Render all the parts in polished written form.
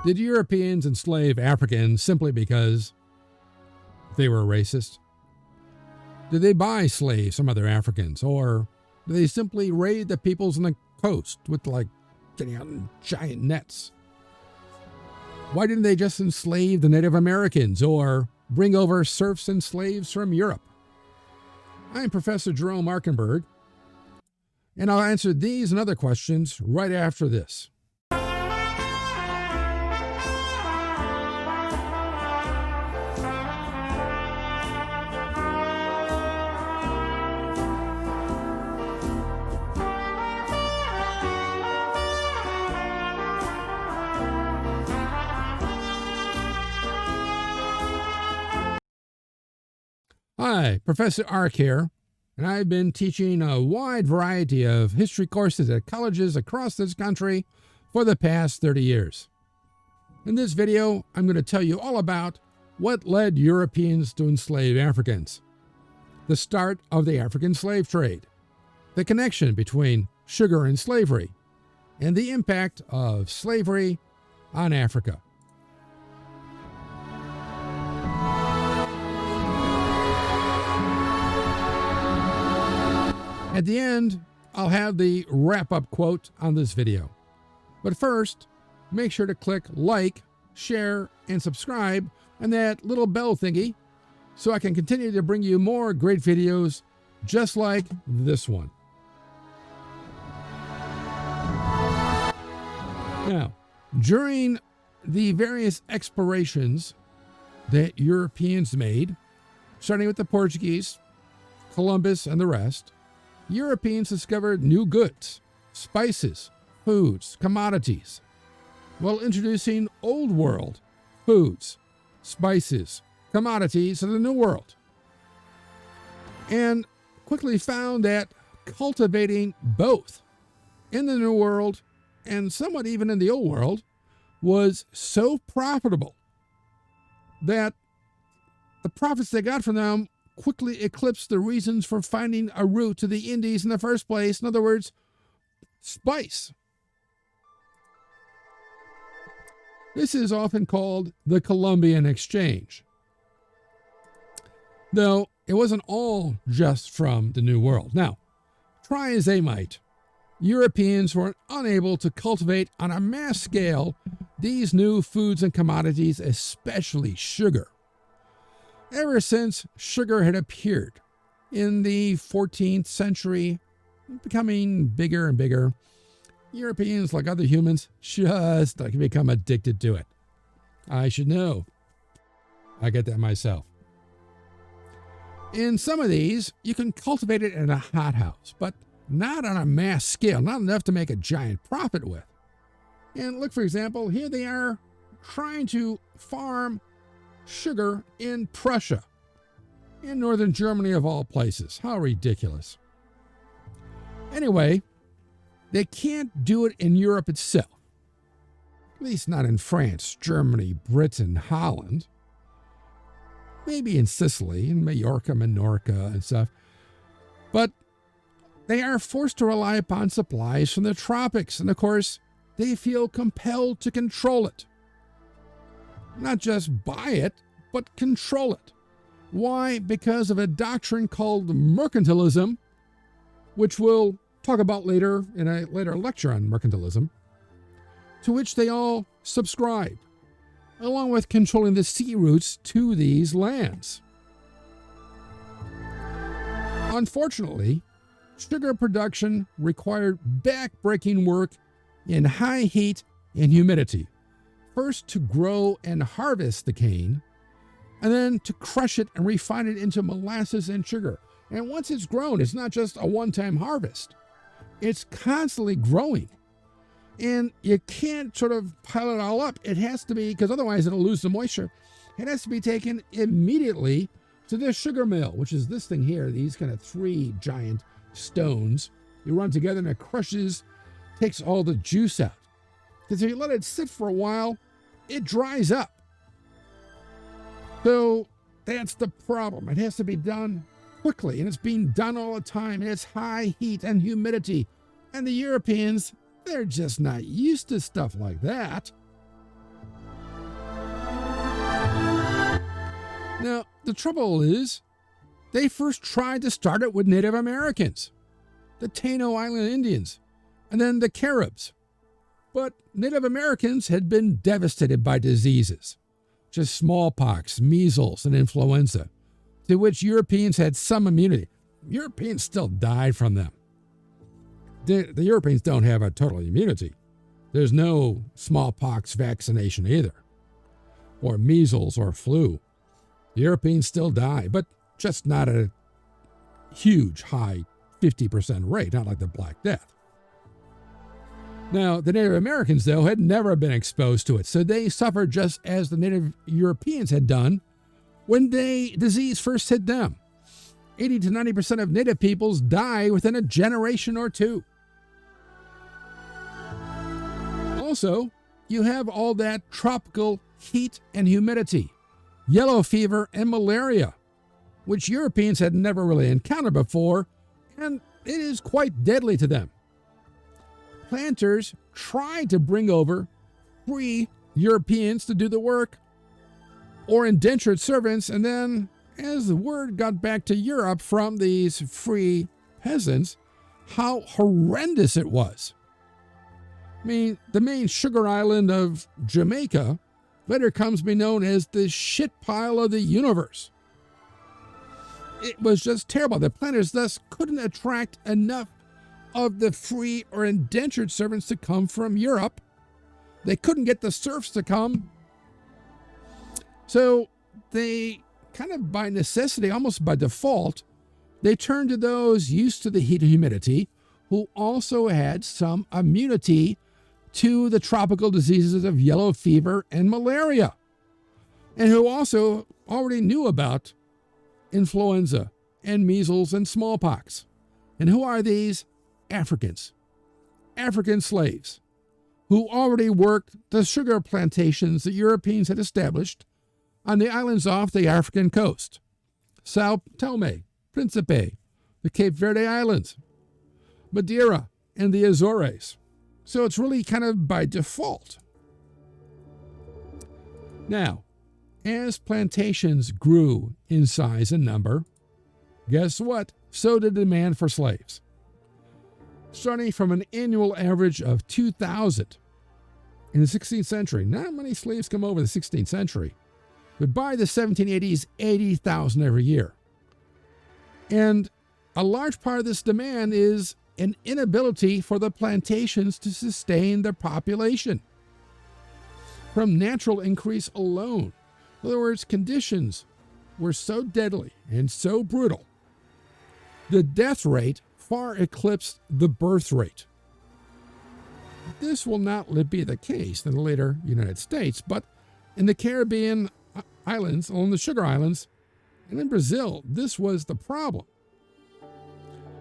Did Europeans enslave Africans simply because they were racist? Did they buy slaves from other Africans? Or did they simply raid the peoples on the coast with, getting out in giant nets? Why didn't they just enslave the Native Americans or bring over serfs and slaves from Europe? I'm Professor Jerome Arkenberg, and I'll answer these and other questions right after this. Hi, Professor Ark here, and I've been teaching a wide variety of history courses at colleges across this country for the past 30 years. In this video, I'm going to tell you all about what led Europeans to enslave Africans, the start of the African slave trade, the connection between sugar and slavery, and the impact of slavery on Africa. At the end, I'll have the wrap-up quote on this video. But first, make sure to click like, share, and subscribe and that little bell thingy so I can continue to bring you more great videos just like this one. Now, during the various explorations that Europeans made, starting with the Portuguese, Columbus, and the rest, Europeans discovered new goods, spices, foods, commodities, while introducing Old World foods, spices, commodities to the New World, and quickly found that cultivating both in the New World and somewhat even in the Old World was so profitable that the profits they got from them quickly eclipsed the reasons for finding a route to the Indies in the first place. In other words, spice. This is often called the Columbian Exchange. Though it wasn't all just from the New World. Now, try as they might, Europeans were unable to cultivate on a mass scale these new foods and commodities, especially sugar. Ever since sugar had appeared in the 14th century, becoming bigger and bigger, Europeans, like other humans, just become addicted to it. I should know. I get that myself. In some of these, you can cultivate it in a hothouse, but not on a mass scale, not enough to make a giant profit with. And look, for example, here they are trying to farm sugar in Prussia, in northern Germany of all places. How ridiculous. Anyway, they can't do it in Europe itself. At least not in France, Germany, Britain, Holland. Maybe in Sicily, in Majorca, Minorca, and stuff. But they are forced to rely upon supplies from the tropics, and of course, they feel compelled to control it. Not just buy it, but control it. Why? Because of a doctrine called mercantilism, which we'll talk about later in a later lecture on mercantilism, to which they all subscribe, along with controlling the sea routes to these lands. Unfortunately, sugar production required back-breaking work in high heat and humidity, first to grow and harvest the cane, and then to crush it and refine it into molasses and sugar. And once it's grown, it's not just a one-time harvest. It's constantly growing. And you can't sort of pile it all up. It has to be, because otherwise it'll lose the moisture. It has to be taken immediately to the sugar mill, which is this thing here, these kind of three giant stones. You run together and it crushes, takes all the juice out. Because if you let it sit for a while, it dries up. So that's the problem. It has to be done quickly, and it's being done all the time. And it's high heat and humidity. And the Europeans, they're just not used to stuff like that. Now, the trouble is, they first tried to start it with Native Americans, the Taino Island Indians, and then the Caribs. But Native Americans had been devastated by diseases, just smallpox, measles, and influenza, to which Europeans had some immunity. Europeans still died from them. The Europeans don't have a total immunity. There's no smallpox vaccination either, or measles or flu. The Europeans still die, but just not at a huge, high 50% rate, not like the Black Death. Now, the Native Americans, though, had never been exposed to it, so they suffered just as the Native Europeans had done when disease first hit them. 80 to 90% of Native peoples die within a generation or two. Also, you have all that tropical heat and humidity, yellow fever and malaria, which Europeans had never really encountered before, and it is quite deadly to them. Planters tried to bring over free Europeans to do the work, or indentured servants, and then, as the word got back to Europe from these free peasants, how horrendous it was. I mean, the main sugar island of Jamaica later comes to be known as the shit pile of the universe. It was just terrible. The planters thus couldn't attract enough of the free or indentured servants to come from Europe. They couldn't get the serfs to come. So they kind of by necessity, almost by default, they turned to those used to the heat and humidity who also had some immunity to the tropical diseases of yellow fever and malaria, and who also already knew about influenza and measles and smallpox. And who are these? Africans, African slaves, who already worked the sugar plantations the Europeans had established on the islands off the African coast, Sao Tome, Principe, the Cape Verde Islands, Madeira, and the Azores. So it's really kind of by default. Now, as plantations grew in size and number, guess what? So did demand for slaves. Starting from an annual average of 2,000 in the 16th century. Not many slaves come over the 16th century, but by the 1780s, 80,000 every year. And a large part of this demand is an inability for the plantations to sustain their population from natural increase alone. In other words, conditions were so deadly and so brutal, the death rate far eclipsed the birth rate. This will not be the case in the later United States, but in the Caribbean islands, along the Sugar Islands, and in Brazil, this was the problem.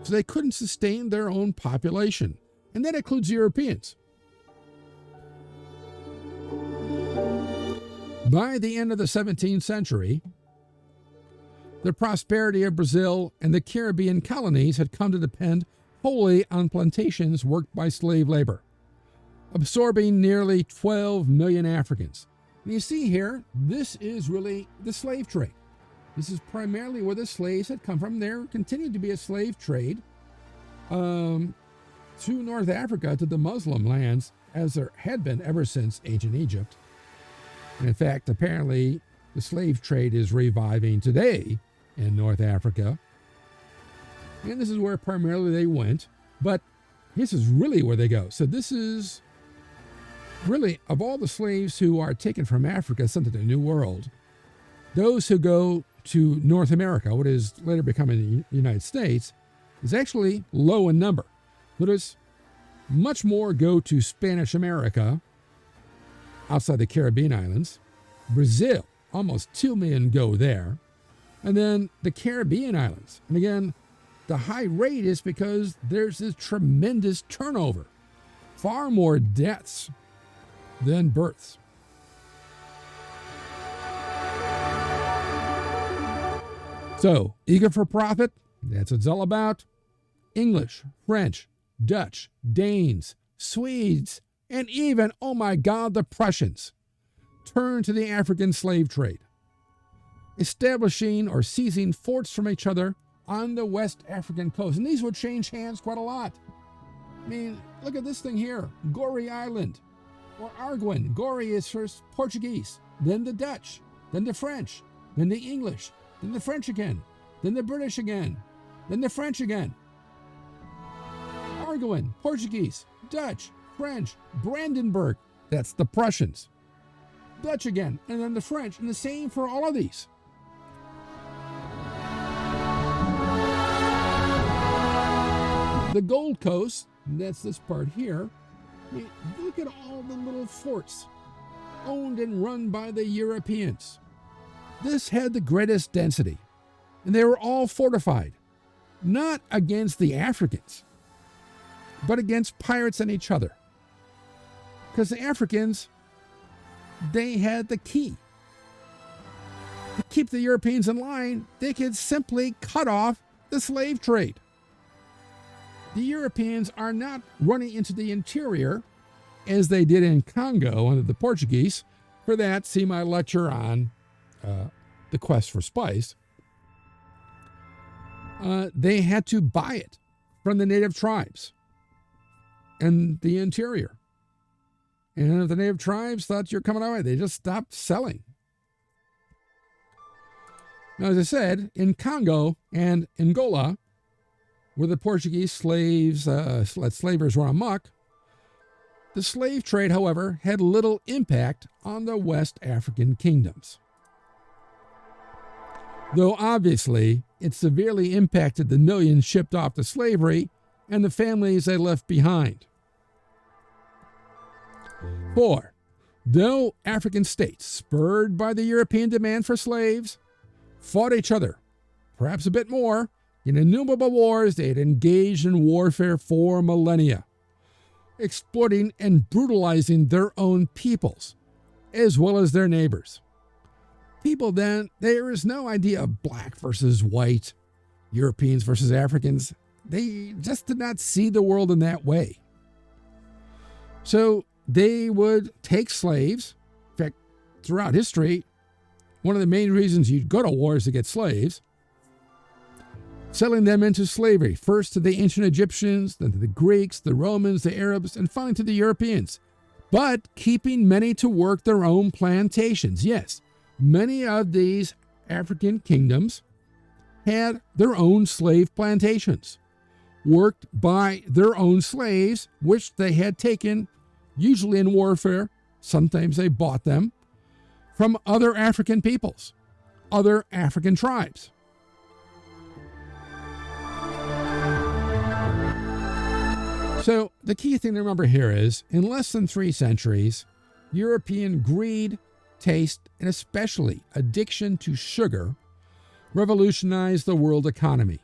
So they couldn't sustain their own population, and that includes Europeans. By the end of the 17th century, the prosperity of Brazil and the Caribbean colonies had come to depend wholly on plantations worked by slave labor, absorbing nearly 12 million Africans. And you see here, this is really the slave trade. This is primarily where the slaves had come from. There continued to be a slave trade to North Africa, to the Muslim lands, as there had been ever since ancient Egypt. And in fact, apparently, the slave trade is reviving today in North Africa. And this is where primarily they went, but this is really where they go. So this is really, of all the slaves who are taken from Africa, sent to the New World, those who go to North America, what is later becoming the United States, is actually low in number. Notice much more go to Spanish America, outside the Caribbean islands. Brazil, almost 2 million go there. And then the Caribbean islands. And again, the high rate is because there's this tremendous turnover. Far more deaths than births. So, eager for profit? That's what it's all about. English, French, Dutch, Danes, Swedes, and even, oh my God, the Prussians turned to the African slave trade. establishing or seizing forts from each other on the West African coast. And these would change hands quite a lot. I mean, look at this thing here, Goree Island, or Arguin. Goree is first Portuguese, then the Dutch, then the French, then the English, then the French again, then the British again, then the French again. Arguin, Portuguese, Dutch, French, Brandenburg, that's the Prussians. Dutch again, and then the French, and the same for all of these. The Gold Coast, that's this part here, I mean, look at all the little forts owned and run by the Europeans. This had the greatest density, and they were all fortified, not against the Africans, but against pirates and each other. Because the Africans, they had the key. To keep the Europeans in line, they could simply cut off the slave trade. The Europeans are not running into the interior as they did in Congo under the Portuguese. For that, see my lecture on the quest for spice. They had to buy it from the native tribes in the interior. And if the native tribes thought you're coming our way, they just stopped selling. Now, as I said, in Congo and Angola, where the Portuguese slavers were amok, the slave trade, however, had little impact on the West African kingdoms. Though obviously it severely impacted the millions shipped off to slavery and the families they left behind. 4. Though African states, spurred by the European demand for slaves, fought each other, perhaps a bit more, in innumerable wars, they had engaged in warfare for millennia, exploiting and brutalizing their own peoples, as well as their neighbors. People then, there is no idea of black versus white, Europeans versus Africans. They just did not see the world in that way. So they would take slaves. In fact, throughout history, one of the main reasons you'd go to war is to get slaves, selling them into slavery, first to the ancient Egyptians, then to the Greeks, the Romans, the Arabs, and finally to the Europeans, but keeping many to work their own plantations. Yes, many of these African kingdoms had their own slave plantations, worked by their own slaves, which they had taken, usually in warfare, sometimes they bought them, from other African peoples, other African tribes. So the key thing to remember here is, in less than 3 centuries, European greed, taste, and especially addiction to sugar revolutionized the world economy,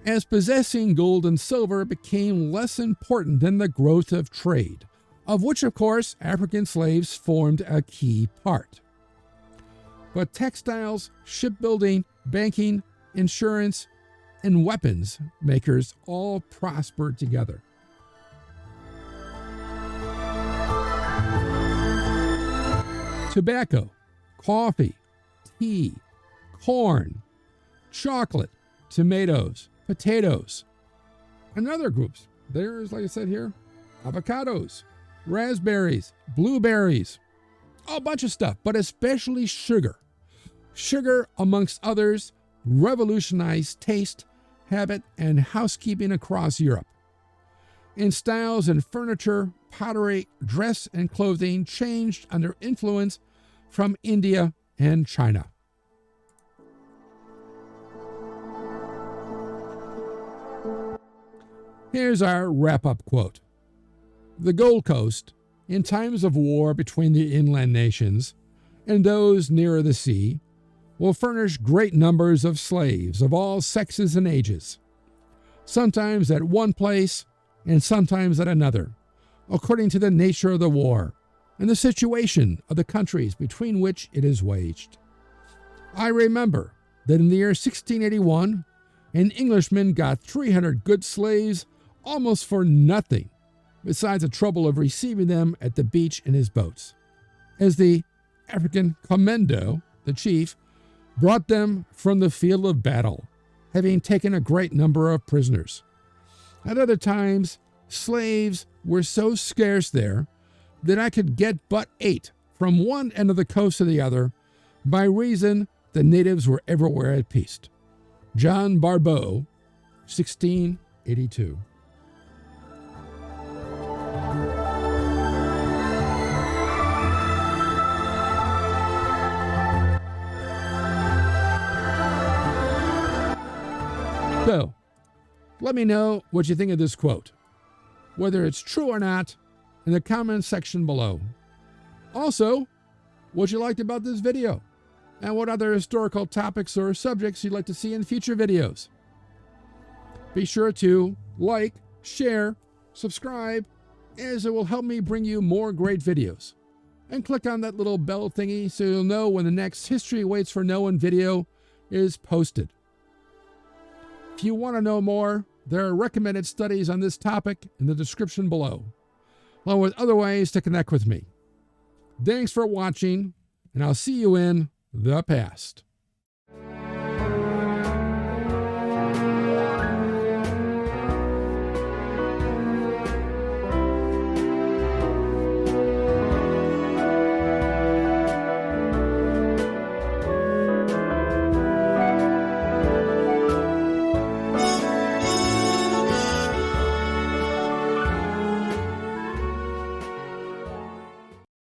as possessing gold and silver became less important than the growth of trade, of which, of course, African slaves formed a key part. But textiles, shipbuilding, banking, insurance, and weapons makers all prospered together. Tobacco, coffee, tea, corn, chocolate, tomatoes, potatoes, and other groups. There's, like I said here, avocados, raspberries, blueberries, a bunch of stuff, but especially sugar. Sugar, amongst others, revolutionized taste, habit, and housekeeping across Europe. In styles and furniture, pottery, dress, and clothing changed under influence from India and China. Here's our wrap-up quote. The Gold Coast, in times of war between the inland nations and those nearer the sea, will furnish great numbers of slaves of all sexes and ages, sometimes at one place and sometimes at another, according to the nature of the war and the situation of the countries between which it is waged. I remember that in the year 1681, an Englishman got 300 good slaves almost for nothing, besides the trouble of receiving them at the beach in his boats, as the African commando, the chief, brought them from the field of battle, having taken a great number of prisoners. At other times, slaves were so scarce there that I could get but 8 from one end of the coast to the other, by reason the natives were everywhere at peace. John Barbeau, 1682. So, let me know what you think of this quote, whether it's true or not, in the comments section below. Also, what you liked about this video, and what other historical topics or subjects you'd like to see in future videos. Be sure to like, share, subscribe, as it will help me bring you more great videos. And click on that little bell thingy so you'll know when the next History Waits for No One video is posted. If you want to know more, there are recommended studies on this topic in the description below, along with other ways to connect with me. Thanks for watching, and I'll see you in the past.